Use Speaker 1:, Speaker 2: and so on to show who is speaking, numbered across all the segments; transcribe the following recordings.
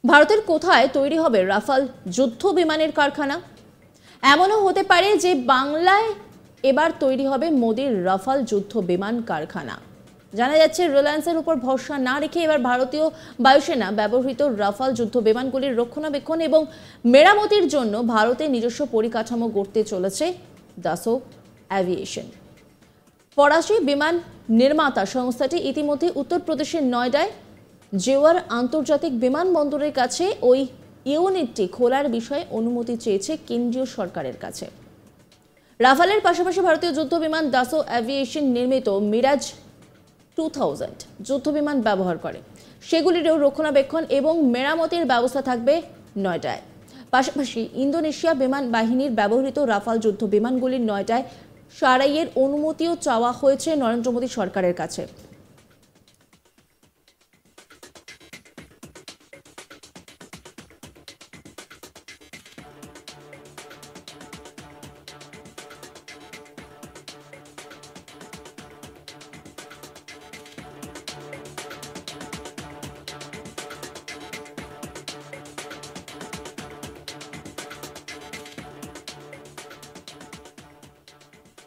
Speaker 1: ভারতের কোথায় তৈরি হবে রাফাল যুদ্ধ বিমানের কারখানা? এমনও হতে পারে যে বাংলায় এবার তৈরি হবে মোদির রাফাল যুদ্ধ বিমান কারখানা। জানা যাচ্ছে রিলায়েন্সের উপর ভরসা না রেখে এবার ভারতীয় বায়ুসেনা ব্যবহৃত রাফাল যুদ্ধ বিমানগুলির রক্ষণাবেক্ষণ এবং মেরামতির জন্য ভারতের নিজস্ব পরিকাঠামো গড়তে চলেছে দাসো অ্যাভিয়েশন। ফরাসি বিমান নির্মাতা সংস্থাটি ইতিমধ্যে উত্তরপ্রদেশের নয়ডায় জেওয়ার আন্তর্জাতিক বিমানবন্দরের কাছে ওই ইউনিটটি খোলার বিষয়ে অনুমতি চেয়েছে কেন্দ্রীয় সরকারের কাছে। রাফালের পাশাপাশি ভারতীয় যুদ্ধ বিমান দাসো অ্যাভিয়েশন নির্মিত মিরাজ 2000 যুদ্ধ বিমান ব্যবহার করে। সেগুলিরও রক্ষণাবেক্ষণ এবং মেরামতির ব্যবস্থা থাকবে নয়ডায়। পাশাপাশি ইন্দোনেশিয়া বিমান বাহিনীর ব্যবহৃত রাফাল যুদ্ধ বিমানগুলির নয়ডায় সারাইয়ের অনুমতিও চাওয়া হয়েছে নরেন্দ্র মোদী সরকারের কাছে।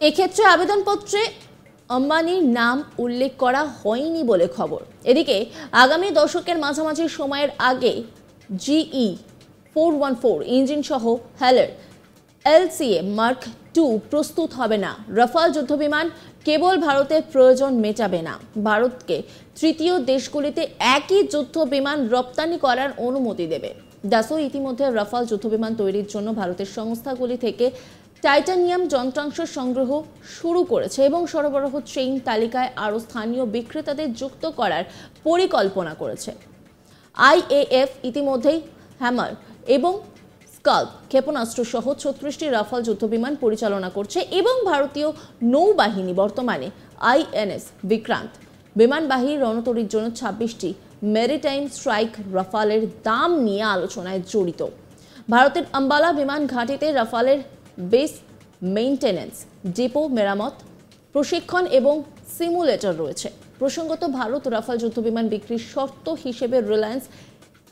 Speaker 1: এক্ষেত্রে আবেদনপত্রে আম্বানির নাম উল্লেখ করা হয়নি বলে খবর। এদিকে আগামী দশকের মাঝামাঝি সময়ের আগে GE414 ইঞ্জিন সহ হেলার LCA Mark II প্রস্তুত হবে না। রাফাল যুদ্ধবিমান কেবল ভারতের প্রয়োজন মেটাবে না, ভারতকে তৃতীয় দেশগুলিতে একই যুদ্ধ বিমান রপ্তানি করার অনুমতি দেবে। দাসো ইতিমধ্যে রাফাল যুদ্ধবিমান তৈরির জন্য ভারতের সংস্থাগুলি থেকে টাইটানিয়াম যন্ত্রাংশ সংগ্রহ শুরু করেছে এবং সরবরাহ চেইন তালিকায় আরও স্থানীয় বিক্রেতাদের যুক্ত করার পরিকল্পনা করেছে। IAF ইতিমধ্যেই হ্যামার এবং স্কাল্প ক্ষেপণাস্ত্র সহ 36টি রাফাল যুদ্ধবিমান পরিচালনা করছে এবং ভারতীয় নৌবাহিনী বর্তমানে INS বিক্রান্ত বিমানবাহী রণতরীর জন্য 26টি মেরিটাইম স্ট্রাইক রাফালের দাম নিয়ে আলোচনায় জড়িত। ভারতের আম্বালা বিমান ঘাঁটিতে রাফালের বেস মেইনটেনেন্স ডিপো, মেরামত, প্রশিক্ষণ এবং সিমুলেটর রয়েছে। প্রসঙ্গত, ভারত রাফাল যুদ্ধবিমান বিক্রির শর্ত হিসেবে রিলায়েন্স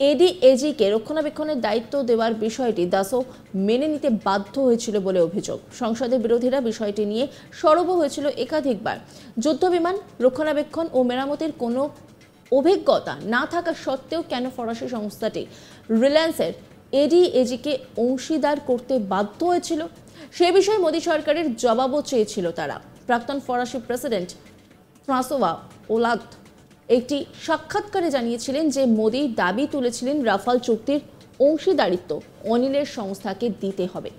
Speaker 1: ADAG-কে রক্ষণাবেক্ষণের দায়িত্ব দেওয়ার বিষয়টি দাসো মেনে নিতে বাধ্য হয়েছিল বলে অভিযোগ। সংসদের বিরোধীরা বিষয়টি নিয়ে সরব হয়েছিল একাধিকবার। যুদ্ধবিমান রক্ষণাবেক্ষণ ও মেরামতের কোনো অভিজ্ঞতা না থাকা সত্ত্বেও কেন ফরাসি সংস্থাটি রিলায়েন্সের ADAG-কে অংশীদার করতে বাধ্য হয়েছিল, সে বিষয়ে মোদী সরকারের জবাবও চেয়েছিল তারা। প্রাক্তন ফরাসি প্রেসিডেন্ট ফ্রাঁসোয়া ওলাদ একটি সাক্ষাৎকারে জানিয়েছিলেন যে মোদী দাবি তুলেছিলেন রাফাল চুক্তির অংশীদারিত্ব অনিলের সংস্থাকে দিতে হবে।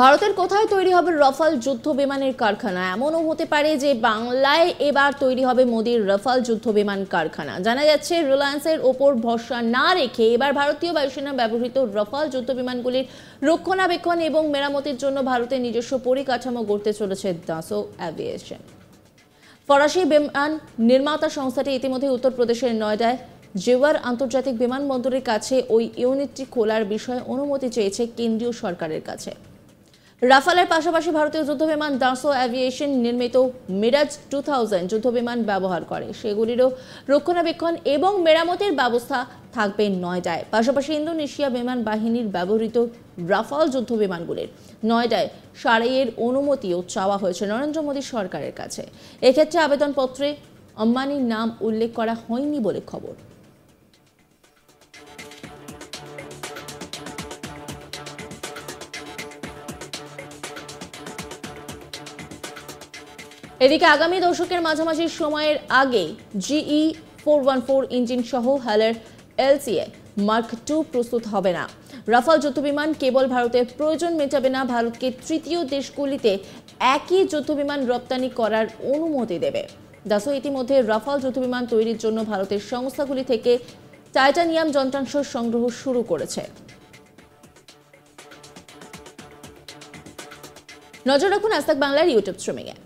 Speaker 1: ভারতের কোথায় তৈরি হবে রাফাল যুদ্ধ বিমানের কারখানা? এমনও হতে পারে যে বাংলায় এবার তৈরি হবে মোদির রাফাল যুদ্ধ বিমান কারখানা। জানা যাচ্ছে রিলায়েন্সের ওপর ভরসা না রেখে এবার ভারতীয় বায়ুসেনা ব্যবহৃত রাফাল যুদ্ধ বিমানগুলির রক্ষণাবেক্ষণ এবং মেরামতির জন্য ভারতের নিজস্ব পরিকাঠামো গড়তে চলেছে দাসো অ্যাভিয়েশন। ফরাসি বিমান নির্মাতা সংস্থাটি ইতিমধ্যে উত্তরপ্রদেশের নয়ডায় জেওয়ার আন্তর্জাতিক বিমানবন্দরের কাছে ওই ইউনিটটি খোলার বিষয়ে অনুমতি চেয়েছে কেন্দ্রীয় সরকারের কাছে। রাফালের পাশাপাশি ভারতীয় যুদ্ধবিমান দাসো অ্যাভিয়েশন নির্মিত মিরাজ 2000 যুদ্ধবিমান ব্যবহার করে। সেগুলিরও রক্ষণাবেক্ষণ এবং মেরামতের ব্যবস্থা থাকবে নয়ডায়। পাশাপাশি ইন্দোনেশিয়া বিমান বাহিনীর ব্যবহৃত রাফাল যুদ্ধবিমানগুলির নয়ডায় সারাইয়ের অনুমতিও চাওয়া হয়েছে নরেন্দ্র মোদী সরকারের কাছে। এক্ষেত্রে আবেদনপত্রে আম্বানির নাম উল্লেখ করা হয়নি বলে খবর। এদিকে আগামী দশকের মাঝামাঝি সময়ের আগে GE414 ইঞ্জিন সহ হেলার LCA Mark II প্রস্তুত হবে না। রাফাল যুদ্ধবিমান কেবল ভারতের প্রয়োজন মেটাবে না, ভারতকে তৃতীয় দেশগুলিতে একই যুদ্ধবিমান রপ্তানি করার অনুমতি দেবে। দাসো ইতিমধ্যে রাফাল যুদ্ধবিমান তৈরির জন্য ভারতের সংস্থাগুলি থেকে টাইটানিয়াম যন্ত্রাংশ সংগ্রহ শুরু করেছে। নজর রাখুন আজ তাক বাংলার ইউটিউব স্ট্রিমিংয়ে।